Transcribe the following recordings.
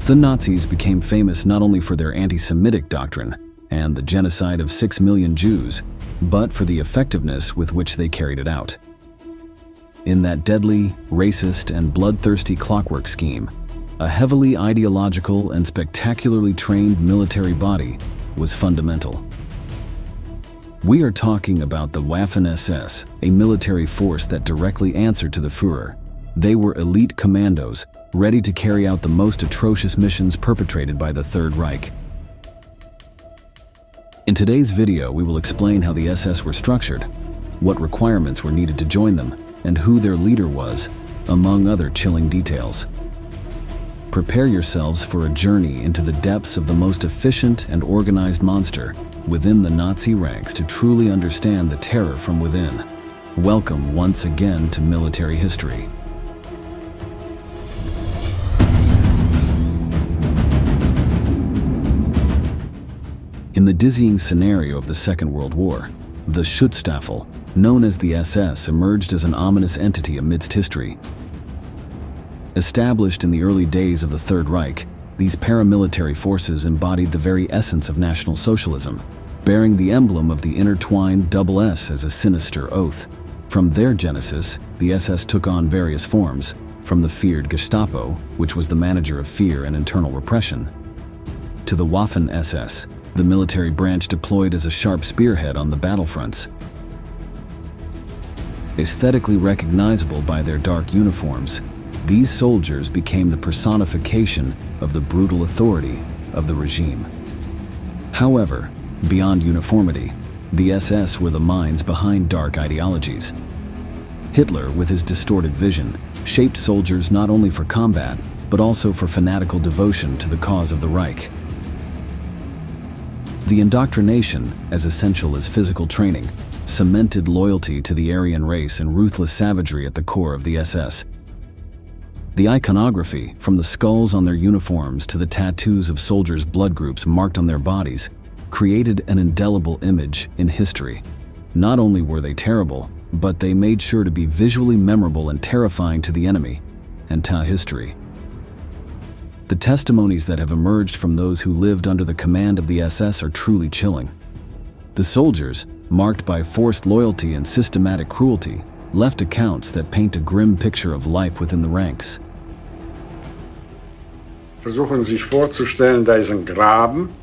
The Nazis became famous not only for their anti-Semitic doctrine and the genocide of 6 million Jews, but for the effectiveness with which they carried it out. In that deadly, racist, and bloodthirsty clockwork scheme, a heavily ideological and spectacularly trained military body was fundamental. We are talking about the Waffen-SS, a military force that directly answered to the Führer. They were elite commandos, ready to carry out the most atrocious missions perpetrated by the Third Reich. In today's video, we will explain how the SS were structured, what requirements were needed to join them, and who their leader was, among other chilling details. Prepare yourselves for a journey into the depths of the most efficient and organized monster within the Nazi ranks to truly understand the terror from within. Welcome once again to military history. In the dizzying scenario of the Second World War, the Schutzstaffel, known as the SS, emerged as an ominous entity amidst history. Established in the early days of the Third Reich, these paramilitary forces embodied the very essence of National Socialism, bearing the emblem of the intertwined double S as a sinister oath. From their genesis, the SS took on various forms, from the feared Gestapo, which was the manager of fear and internal repression, to the Waffen-SS, the military branch deployed as a sharp spearhead on the battlefronts. Aesthetically recognizable by their dark uniforms, these soldiers became the personification of the brutal authority of the regime. However, beyond uniformity, the SS were the minds behind dark ideologies. Hitler, with his distorted vision, shaped soldiers not only for combat, but also for fanatical devotion to the cause of the Reich. The indoctrination, as essential as physical training, cemented loyalty to the Aryan race and ruthless savagery at the core of the SS. The iconography, from the skulls on their uniforms to the tattoos of soldiers' blood groups marked on their bodies, created an indelible image in history. Not only were they terrible, but they made sure to be visually memorable and terrifying to the enemy and to history. The testimonies that have emerged from those who lived under the command of the SS are truly chilling. The soldiers, marked by forced loyalty and systematic cruelty, left accounts that paint a grim picture of life within the ranks. Versuchen Sie sich vorzustellen, da ist ein Graben,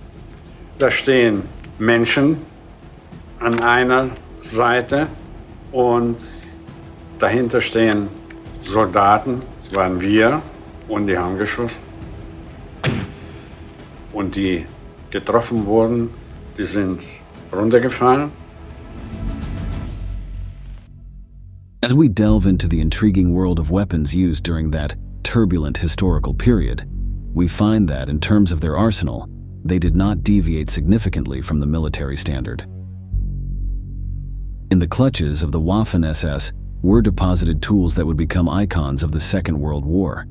da stehen Menschen an einer Seite und dahinter stehen Soldaten, das waren wir, und die haben geschossen. Und die getroffen wurden, die sind runtergefallen. As we delve into the intriguing world of weapons used during that turbulent historical period, we find that, in terms of their arsenal, they did not deviate significantly from the military standard. In the clutches of the Waffen-SS were deposited tools that would become icons of the Second World War.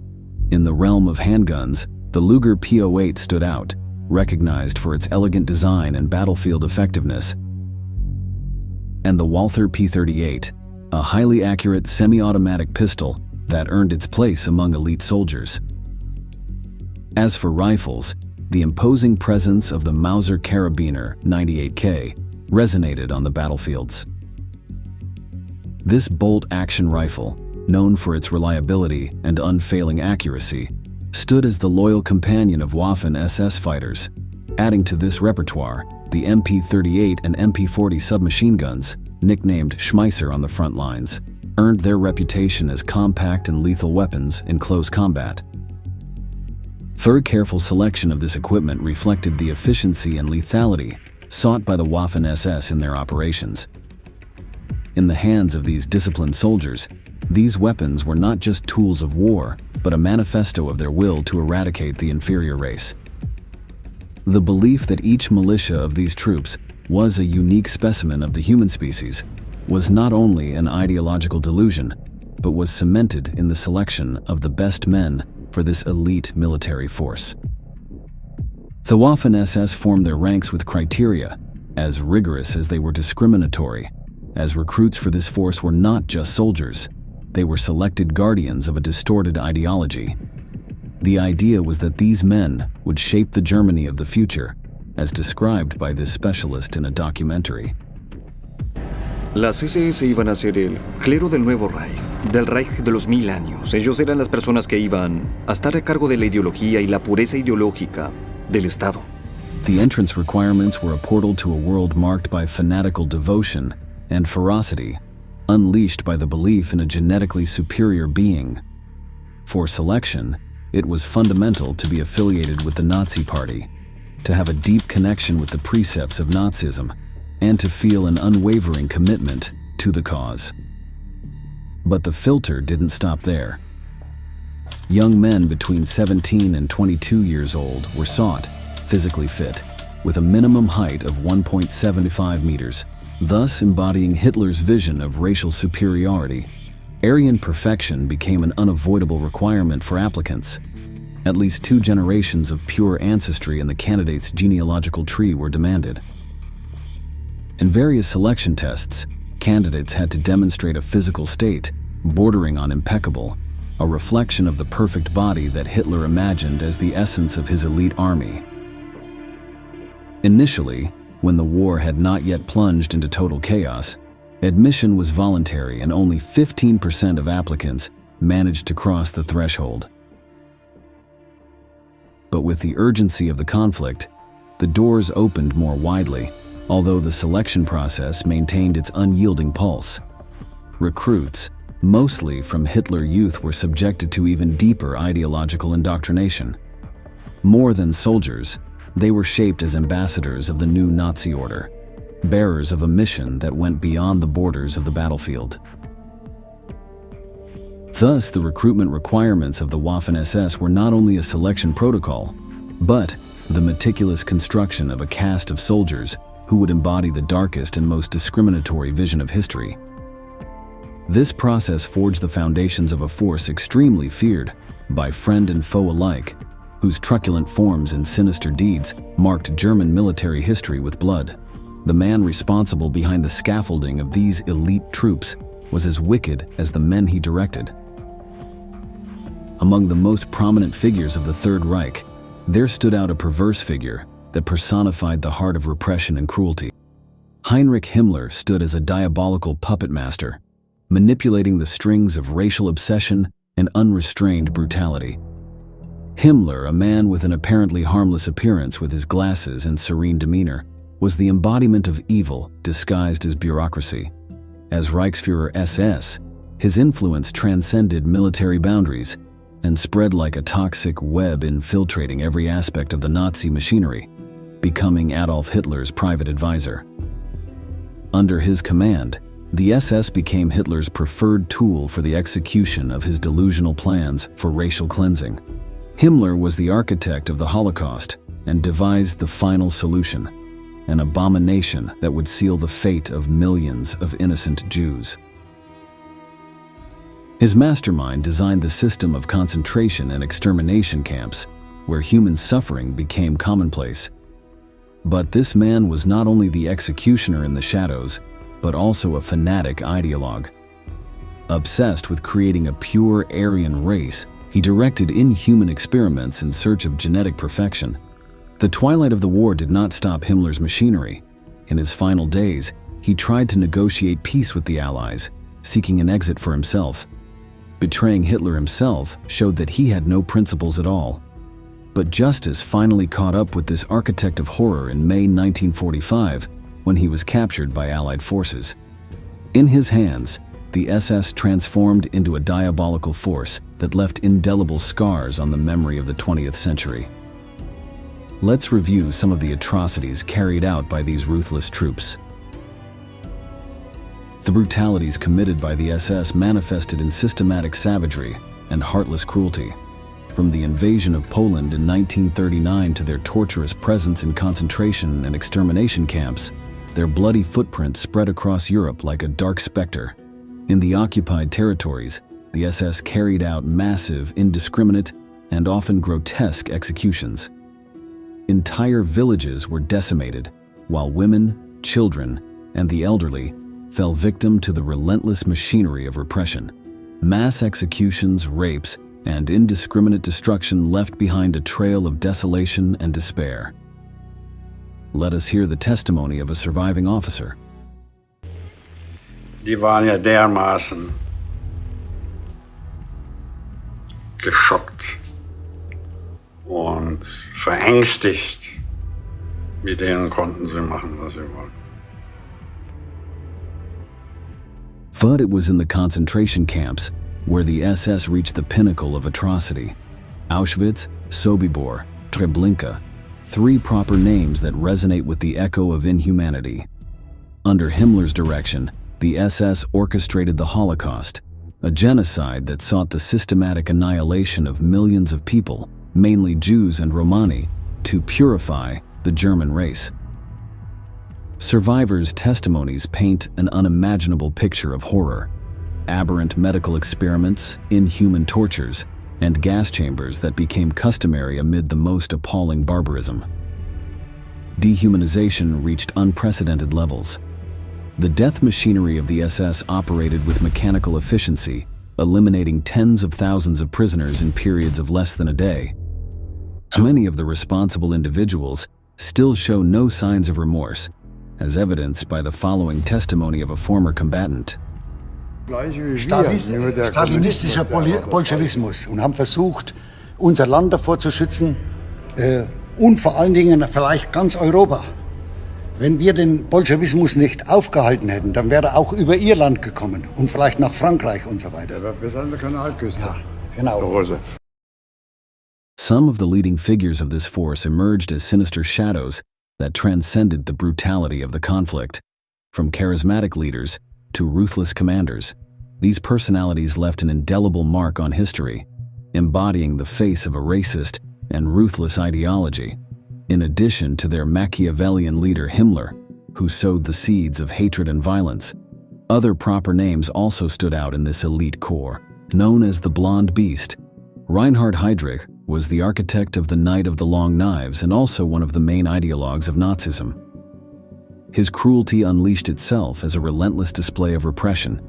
In the realm of handguns, the Luger P08 stood out, recognized for its elegant design and battlefield effectiveness, and the Walther P38, a highly accurate semi-automatic pistol that earned its place among elite soldiers. As for rifles, the imposing presence of the Mauser Karabiner 98K resonated on the battlefields. This bolt-action rifle, known for its reliability and unfailing accuracy, stood as the loyal companion of Waffen-SS fighters. Adding to this repertoire, the MP-38 and MP-40 submachine guns, nicknamed Schmeisser on the front lines, earned their reputation as compact and lethal weapons in close combat. Very careful selection of this equipment reflected the efficiency and lethality sought by the Waffen-SS in their operations. In the hands of these disciplined soldiers, these weapons were not just tools of war, but a manifesto of their will to eradicate the inferior race. The belief that each militia of these troops was a unique specimen of the human species was not only an ideological delusion, but was cemented in the selection of the best men for this elite military force. The Waffen-SS formed their ranks with criteria as rigorous as they were discriminatory, as recruits for this force were not just soldiers, they were selected guardians of a distorted ideology. The idea was that these men would shape the Germany of the future, as described by this specialist in a documentary. Las SS iban a ser el clero del nuevo Reich, del Reich de los 1000 años. Ellos eran las personas que iban a estar a cargo de la ideología y la pureza ideológica del Estado. The entrance requirements were a portal to a world marked by fanatical devotion and ferocity, unleashed by the belief in a genetically superior being. For selection, it was fundamental to be affiliated with the Nazi Party, to have a deep connection with the precepts of Nazism, and to feel an unwavering commitment to the cause. But the filter didn't stop there. Young men between 17 and 22 years old were sought, physically fit, with a minimum height of 1.75 meters, thus embodying Hitler's vision of racial superiority. Aryan perfection became an unavoidable requirement for applicants. At least 2 generations of pure ancestry in the candidate's genealogical tree were demanded. In various selection tests, candidates had to demonstrate a physical state, bordering on impeccable, a reflection of the perfect body that Hitler imagined as the essence of his elite army. Initially, when the war had not yet plunged into total chaos, admission was voluntary and only 15% of applicants managed to cross the threshold. But with the urgency of the conflict, the doors opened more widely, although the selection process maintained its unyielding pulse. Recruits, mostly from Hitler Youth, were subjected to even deeper ideological indoctrination. More than soldiers, they were shaped as ambassadors of the new Nazi order, bearers of a mission that went beyond the borders of the battlefield. Thus, the recruitment requirements of the Waffen-SS were not only a selection protocol, but the meticulous construction of a caste of soldiers who would embody the darkest and most discriminatory vision of history. This process forged the foundations of a force extremely feared by friend and foe alike, whose truculent forms and sinister deeds marked German military history with blood. The man responsible behind the scaffolding of these elite troops was as wicked as the men he directed. Among the most prominent figures of the Third Reich, there stood out a perverse figure that personified the heart of repression and cruelty. Heinrich Himmler stood as a diabolical puppet master, manipulating the strings of racial obsession and unrestrained brutality. Himmler, a man with an apparently harmless appearance with his glasses and serene demeanor, was the embodiment of evil disguised as bureaucracy. As Reichsführer SS, his influence transcended military boundaries and spread like a toxic web, infiltrating every aspect of the Nazi machinery, becoming Adolf Hitler's private advisor. Under his command, the SS became Hitler's preferred tool for the execution of his delusional plans for racial cleansing. Himmler was the architect of the Holocaust and devised the final solution, an abomination that would seal the fate of millions of innocent Jews. His mastermind designed the system of concentration and extermination camps, where human suffering became commonplace. But this man was not only the executioner in the shadows, but also a fanatic ideologue. Obsessed with creating a pure Aryan race, he directed inhuman experiments in search of genetic perfection. The twilight of the war did not stop Himmler's machinery. In his final days, he tried to negotiate peace with the Allies, seeking an exit for himself. Betraying Hitler himself showed that he had no principles at all. But justice finally caught up with this architect of horror in May 1945, when he was captured by Allied forces. In his hands, the SS transformed into a diabolical force that left indelible scars on the memory of the 20th century. Let's review some of the atrocities carried out by these ruthless troops. The brutalities committed by the SS manifested in systematic savagery and heartless cruelty. From the invasion of Poland in 1939 to their torturous presence in concentration and extermination camps, their bloody footprint spread across Europe like a dark specter. In the occupied territories, the SS carried out massive, indiscriminate, and often grotesque executions. Entire villages were decimated, while women, children, and the elderly fell victim to the relentless machinery of repression. Mass executions, rapes, and indiscriminate destruction left behind a trail of desolation and despair. Let us hear the testimony of a surviving officer. Die waren ja dermaßen geschockt und verängstigt. Mit denen konnten sie machen, was sie wollten. But it was in the concentration camps where the SS reached the pinnacle of atrocity. Auschwitz, Sobibor, Treblinka, three proper names that resonate with the echo of inhumanity. Under Himmler's direction, the SS orchestrated the Holocaust, a genocide that sought the systematic annihilation of millions of people, mainly Jews and Romani, to purify the German race. Survivors' testimonies paint an unimaginable picture of horror: aberrant medical experiments, inhuman tortures, and gas chambers that became customary amid the most appalling barbarism. Dehumanization reached unprecedented levels. The death machinery of the SS operated with mechanical efficiency, eliminating tens of thousands of prisoners in periods of less than a day. Many of the responsible individuals still show no signs of remorse, as evidenced by the following testimony of a former combatant. Stalinistischer Bolschewismus und haben versucht, unser Land davor zu schützen und vor allen Dingen vielleicht ganz Europa. Wenn wir den Bolschewismus nicht aufgehalten hätten, dann wäre er auch über ihr Land gekommen und vielleicht nach Frankreich und so weiter. Bis an der Kanalküste. Ja, genau. Some of the leading figures of this force emerged as sinister shadows that transcended the brutality of the conflict. From charismatic leaders to ruthless commanders, these personalities left an indelible mark on history, embodying the face of a racist and ruthless ideology. In addition to their Machiavellian leader Himmler, who sowed the seeds of hatred and violence, other proper names also stood out in this elite corps, known as the Blonde Beast. Reinhard Heydrich was the architect of the Night of the Long Knives and also one of the main ideologues of Nazism. His cruelty unleashed itself as a relentless display of repression,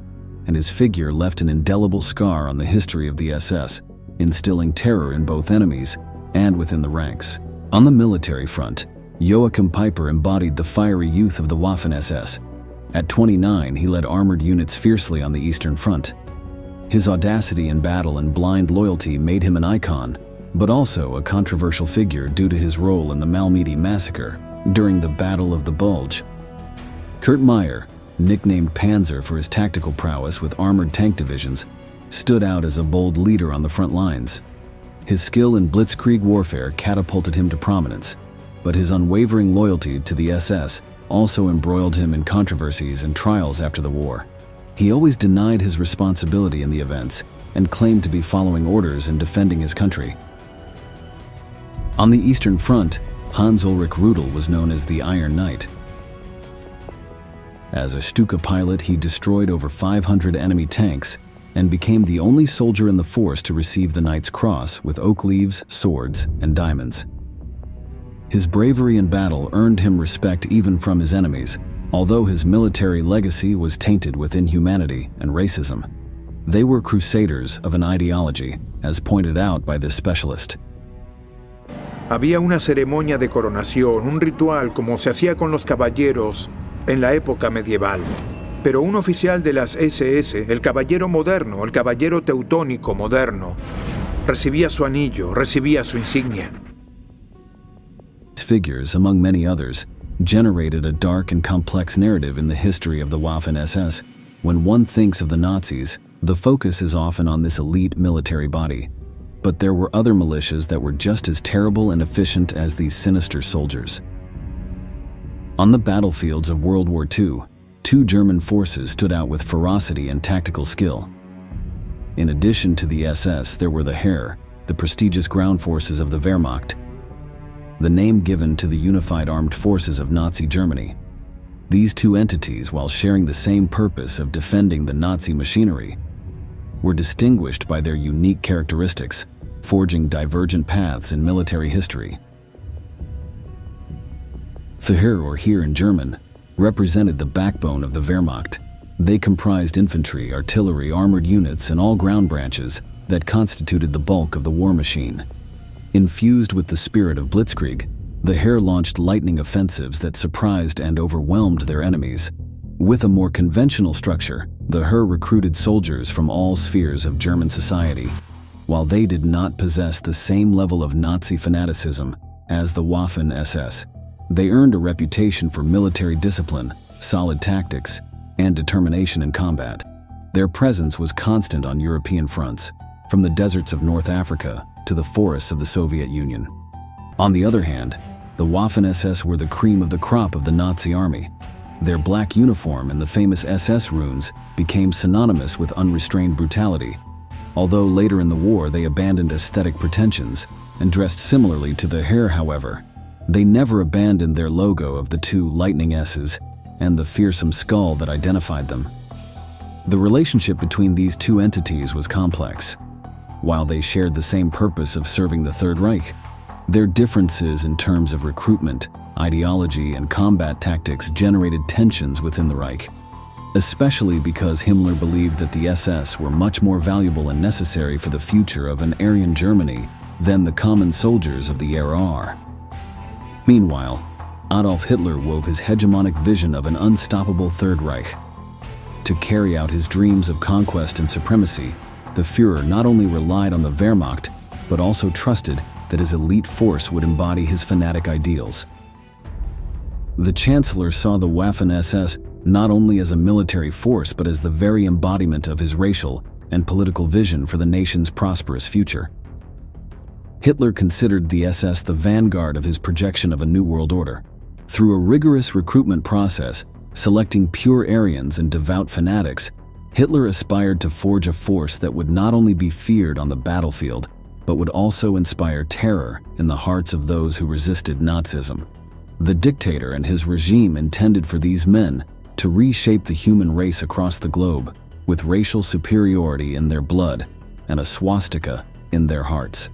and his figure left an indelible scar on the history of the SS, instilling terror in both enemies and within the ranks. On the military front, Joachim Peiper embodied the fiery youth of the Waffen-SS. At 29, he led armored units fiercely on the Eastern Front. His audacity in battle and blind loyalty made him an icon, but also a controversial figure due to his role in the Malmedy massacre during the Battle of the Bulge. Kurt Meyer, nicknamed Panzer for his tactical prowess with armored tank divisions, stood out as a bold leader on the front lines. His skill in blitzkrieg warfare catapulted him to prominence, but his unwavering loyalty to the SS also embroiled him in controversies and trials after the war. He always denied his responsibility in the events and claimed to be following orders and defending his country. On the Eastern Front, Hans-Ulrich Rudel was known as the Iron Knight. As a Stuka pilot, he destroyed over 500 enemy tanks and became the only soldier in the force to receive the Knight's Cross with oak leaves, swords, and diamonds. His bravery in battle earned him respect even from his enemies, although his military legacy was tainted with inhumanity and racism. They were crusaders of an ideology, as pointed out by this specialist. Había una ceremonia de coronación, un ritual como se hacía con los caballeros en la época medieval. Pero un oficial de las SS, el caballero moderno, el caballero teutónico moderno, recibía su anillo, recibía su insignia. Figures, among many others, generated a dark and complex narrative in the history of the Waffen-SS. When one thinks of the Nazis, the focus is often on this elite military body. But there were other militias that were just as terrible and efficient as these sinister soldiers. On the battlefields of World War II, two German forces stood out with ferocity and tactical skill. In addition to the SS, there were the Heer, the prestigious ground forces of the Wehrmacht, the name given to the unified armed forces of Nazi Germany. These two entities, while sharing the same purpose of defending the Nazi machinery, were distinguished by their unique characteristics, forging divergent paths in military history. The Heer, or Heer in German, represented the backbone of the Wehrmacht. They comprised infantry, artillery, armored units, and all ground branches, that constituted the bulk of the war machine. Infused with the spirit of blitzkrieg, the Heer launched lightning offensives that surprised and overwhelmed their enemies. With a more conventional structure, the Heer recruited soldiers from all spheres of German society. While they did not possess the same level of Nazi fanaticism as the Waffen-SS, they earned a reputation for military discipline, solid tactics, and determination in combat. Their presence was constant on European fronts, from the deserts of North Africa to the forests of the Soviet Union. On the other hand, the Waffen-SS were the cream of the crop of the Nazi army. Their black uniform and the famous SS runes became synonymous with unrestrained brutality. Although later in the war they abandoned aesthetic pretensions and dressed similarly to the Heer, however, they never abandoned their logo of the two lightning S's and the fearsome skull that identified them. The relationship between these two entities was complex. While they shared the same purpose of serving the Third Reich, their differences in terms of recruitment, ideology, and combat tactics generated tensions within the Reich, especially because Himmler believed that the SS were much more valuable and necessary for the future of an Aryan Germany than the common soldiers of the era are. Meanwhile, Adolf Hitler wove his hegemonic vision of an unstoppable Third Reich. To carry out his dreams of conquest and supremacy, the Führer not only relied on the Wehrmacht, but also trusted that his elite force would embody his fanatic ideals. The Chancellor saw the Waffen-SS not only as a military force but as the very embodiment of his racial and political vision for the nation's prosperous future. Hitler considered the SS the vanguard of his projection of a new world order. Through a rigorous recruitment process, selecting pure Aryans and devout fanatics, Hitler aspired to forge a force that would not only be feared on the battlefield, but would also inspire terror in the hearts of those who resisted Nazism. The dictator and his regime intended for these men to reshape the human race across the globe, with racial superiority in their blood and a swastika in their hearts.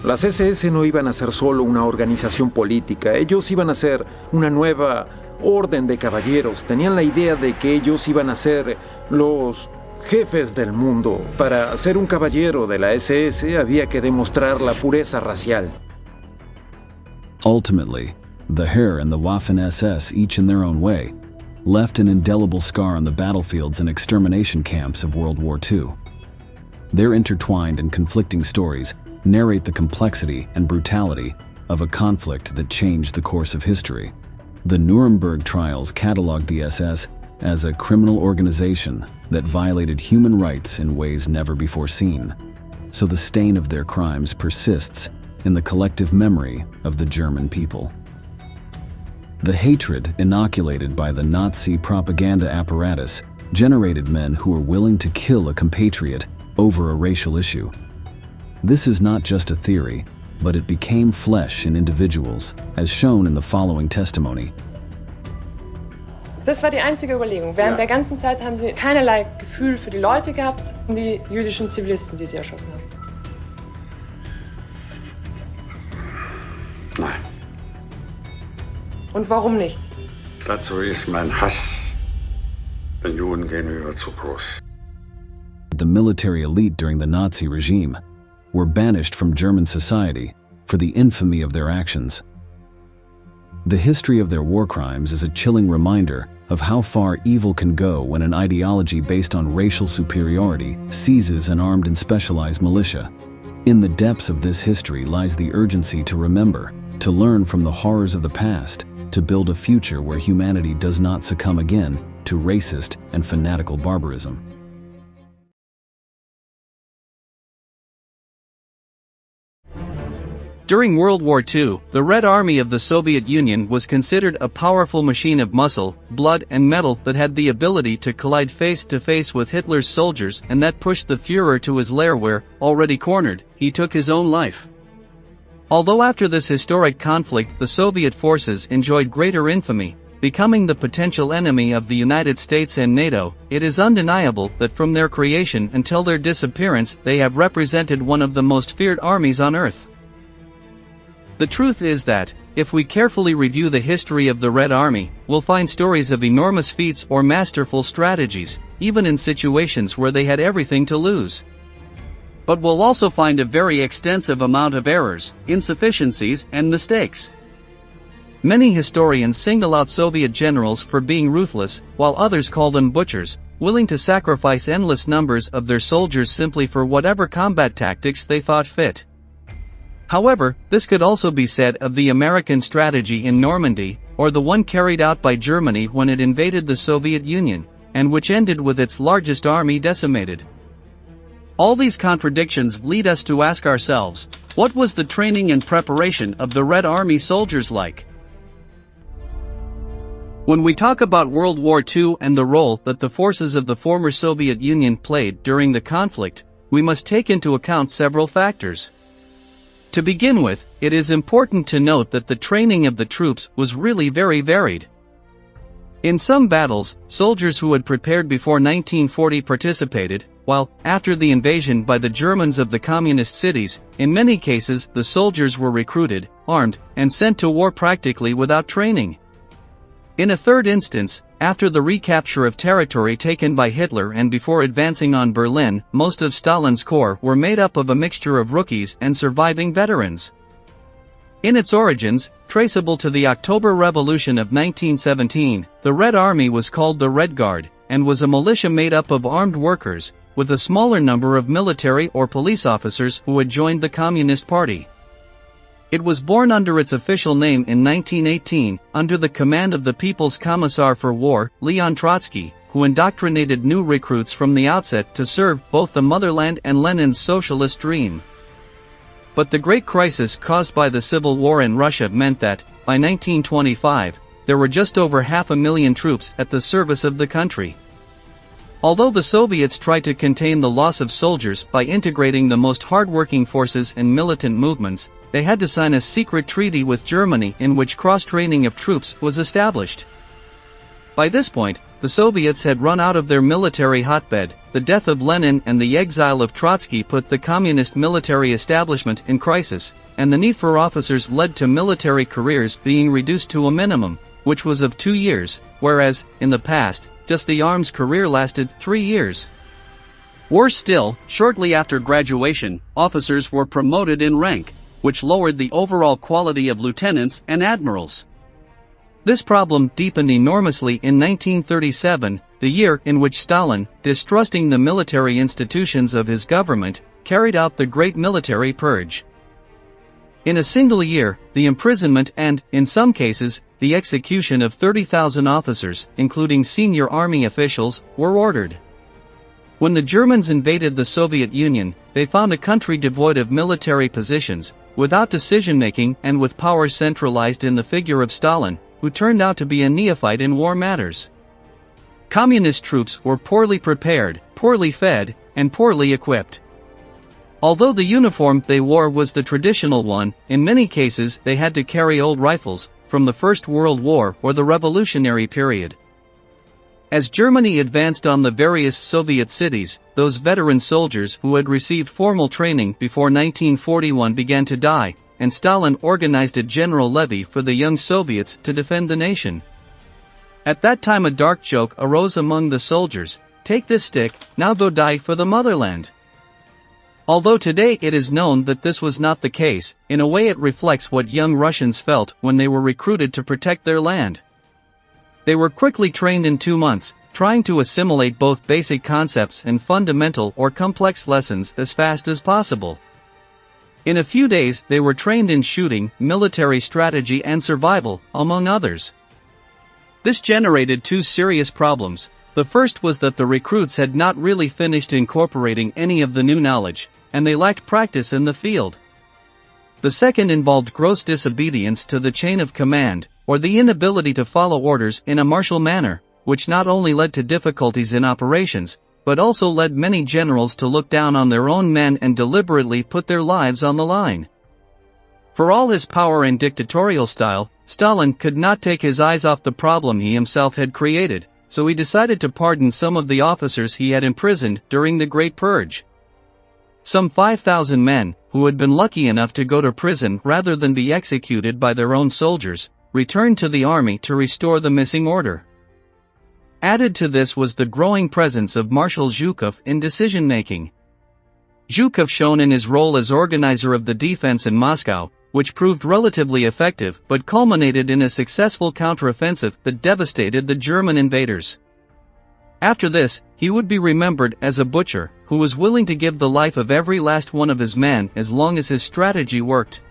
Las SS no iban a ser solo una organización política, ellos iban a ser una nueva orden de caballeros. Tenían la idea de que ellos iban a ser los jefes del mundo. Para ser un caballero de la SS había que demostrar la pureza racial. Ultimately, the Heer and the Waffen-SS, each in their own way, left an indelible scar on the battlefields and extermination camps of World War II. Their intertwined and conflicting stories narrate the complexity and brutality of a conflict that changed the course of history. The Nuremberg trials cataloged the SS as a criminal organization that violated human rights in ways never before seen, so the stain of their crimes persists in the collective memory of the German people. The hatred inoculated by the Nazi propaganda apparatus generated men who were willing to kill a compatriot over a racial issue. This is not just a theory, but it became flesh in individuals, as shown in the following testimony. Das war die einzige Überlegung. Während der ganzen Zeit haben sie keinerlei Gefühl für die Leute gehabt, die jüdischen Zivilisten, die sie erschossen haben. Nein. Und warum nicht? Dazu ist mein Hass den Juden gegenüber zu groß. The military elite during the Nazi regime were banished from German society for the infamy of their actions. The history of their war crimes is a chilling reminder of how far evil can go when an ideology based on racial superiority seizes an armed and specialized militia. In the depths of this history lies the urgency to remember, to learn from the horrors of the past, to build a future where humanity does not succumb again to racist and fanatical barbarism. During World War II, the Red Army of the Soviet Union was considered a powerful machine of muscle, blood and metal that had the ability to collide face-to-face with Hitler's soldiers and that pushed the Führer to his lair where, already cornered, he took his own life. Although after this historic conflict the Soviet forces enjoyed greater infamy, becoming the potential enemy of the United States and NATO, it is undeniable that from their creation until their disappearance they have represented one of the most feared armies on Earth. The truth is that, if we carefully review the history of the Red Army, we'll find stories of enormous feats or masterful strategies, even in situations where they had everything to lose. But we'll also find a very extensive amount of errors, insufficiencies, and mistakes. Many historians single out Soviet generals for being ruthless, while others call them butchers, willing to sacrifice endless numbers of their soldiers simply for whatever combat tactics they thought fit. However, this could also be said of the American strategy in Normandy, or the one carried out by Germany when it invaded the Soviet Union, and which ended with its largest army decimated. All these contradictions lead us to ask ourselves, what was the training and preparation of the Red Army soldiers like? When we talk about World War II and the role that the forces of the former Soviet Union played during the conflict, we must take into account several factors. To begin with, it is important to note that the training of the troops was really very varied. In some battles, soldiers who had prepared before 1940 participated, while, after the invasion by the Germans of the communist cities, in many cases the soldiers were recruited, armed, and sent to war practically without training. In a third instance, after the recapture of territory taken by Hitler and before advancing on Berlin, most of Stalin's corps were made up of a mixture of rookies and surviving veterans. In its origins, traceable to the October Revolution of 1917, the Red Army was called the Red Guard, and was a militia made up of armed workers, with a smaller number of military or police officers who had joined the Communist Party. It was born under its official name in 1918, under the command of the People's Commissar for War, Leon Trotsky, who indoctrinated new recruits from the outset to serve both the motherland and Lenin's socialist dream. But the great crisis caused by the civil war in Russia meant that, by 1925, there were just over 500,000 troops at the service of the country. Although the Soviets tried to contain the loss of soldiers by integrating the most hard-working forces and militant movements, they had to sign a secret treaty with Germany in which cross-training of troops was established. By this point, the Soviets had run out of their military hotbed. The death of Lenin and the exile of Trotsky put the communist military establishment in crisis, and the need for officers led to military careers being reduced to a minimum, which was of 2 years, whereas, in the past, just the arms career lasted 3 years. Worse still, shortly after graduation, officers were promoted in rank, which lowered the overall quality of lieutenants and admirals. This problem deepened enormously in 1937, the year in which Stalin, distrusting the military institutions of his government, carried out the Great Military Purge. In a single year, the imprisonment and, in some cases, the execution of 30,000 officers, including senior army officials, were ordered. When the Germans invaded the Soviet Union, they found a country devoid of military positions, without decision-making and with power centralized in the figure of Stalin, who turned out to be a neophyte in war matters. Communist troops were poorly prepared, poorly fed, and poorly equipped. Although the uniform they wore was the traditional one, in many cases they had to carry old rifles, from the First World War or the Revolutionary period. As Germany advanced on the various Soviet cities, those veteran soldiers who had received formal training before 1941 began to die, and Stalin organized a general levy for the young Soviets to defend the nation. At that time a dark joke arose among the soldiers: "Take this stick, now go die for the motherland." Although today it is known that this was not the case, in a way it reflects what young Russians felt when they were recruited to protect their land. They were quickly trained in 2 months, trying to assimilate both basic concepts and fundamental or complex lessons as fast as possible. In a few days they were trained in shooting, military strategy and survival, among others. This generated 2 serious problems. The first was that the recruits had not really finished incorporating any of the new knowledge, and they lacked practice in the field. The second involved gross disobedience to the chain of command, or the inability to follow orders in a martial manner, which not only led to difficulties in operations, but also led many generals to look down on their own men and deliberately put their lives on the line. For all his power and dictatorial style, Stalin could not take his eyes off the problem he himself had created, so he decided to pardon some of the officers he had imprisoned during the Great Purge. Some 5,000 men, who who had been lucky enough to go to prison rather than be executed by their own soldiers, returned to the army to restore the missing order. Added to this was the growing presence of Marshal Zhukov in decision-making. Zhukov shone in his role as organizer of the defense in Moscow, which proved relatively effective but culminated in a successful counteroffensive that devastated the German invaders. After this, he would be remembered as a butcher who was willing to give the life of every last one of his men as long as his strategy worked.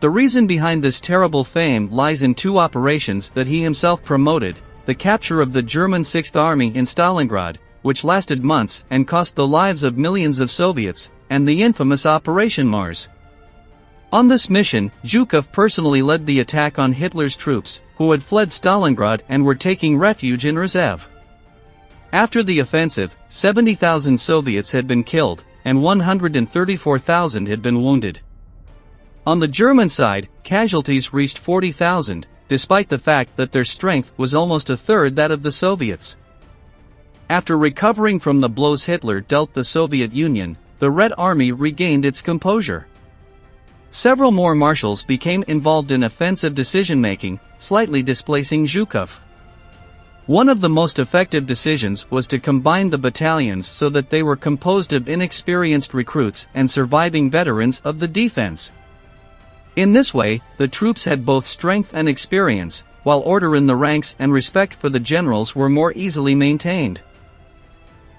The reason behind this terrible fame lies in two operations that he himself promoted: the capture of the German 6th Army in Stalingrad, which lasted months and cost the lives of millions of Soviets, and the infamous Operation Mars. On this mission, Zhukov personally led the attack on Hitler's troops, who had fled Stalingrad and were taking refuge in Rzhev. After the offensive, 70,000 Soviets had been killed, and 134,000 had been wounded. On the German side, casualties reached 40,000, despite the fact that their strength was almost a third that of the Soviets. After recovering from the blows Hitler dealt the Soviet Union, the Red Army regained its composure. Several more marshals became involved in offensive decision-making, slightly displacing Zhukov. One of the most effective decisions was to combine the battalions so that they were composed of inexperienced recruits and surviving veterans of the defense. In this way, the troops had both strength and experience, while order in the ranks and respect for the generals were more easily maintained.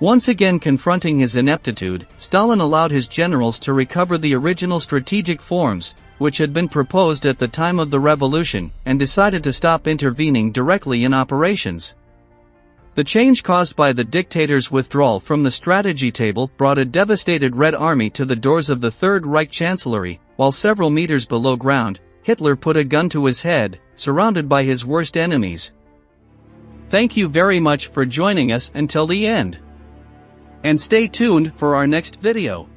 Once again confronting his ineptitude, Stalin allowed his generals to recover the original strategic forms, which had been proposed at the time of the revolution, and decided to stop intervening directly in operations. The change caused by the dictator's withdrawal from the strategy table brought a devastated Red Army to the doors of the Third Reich Chancellery, while several meters below ground, Hitler put a gun to his head, surrounded by his worst enemies. Thank you very much for joining us until the end. And stay tuned for our next video.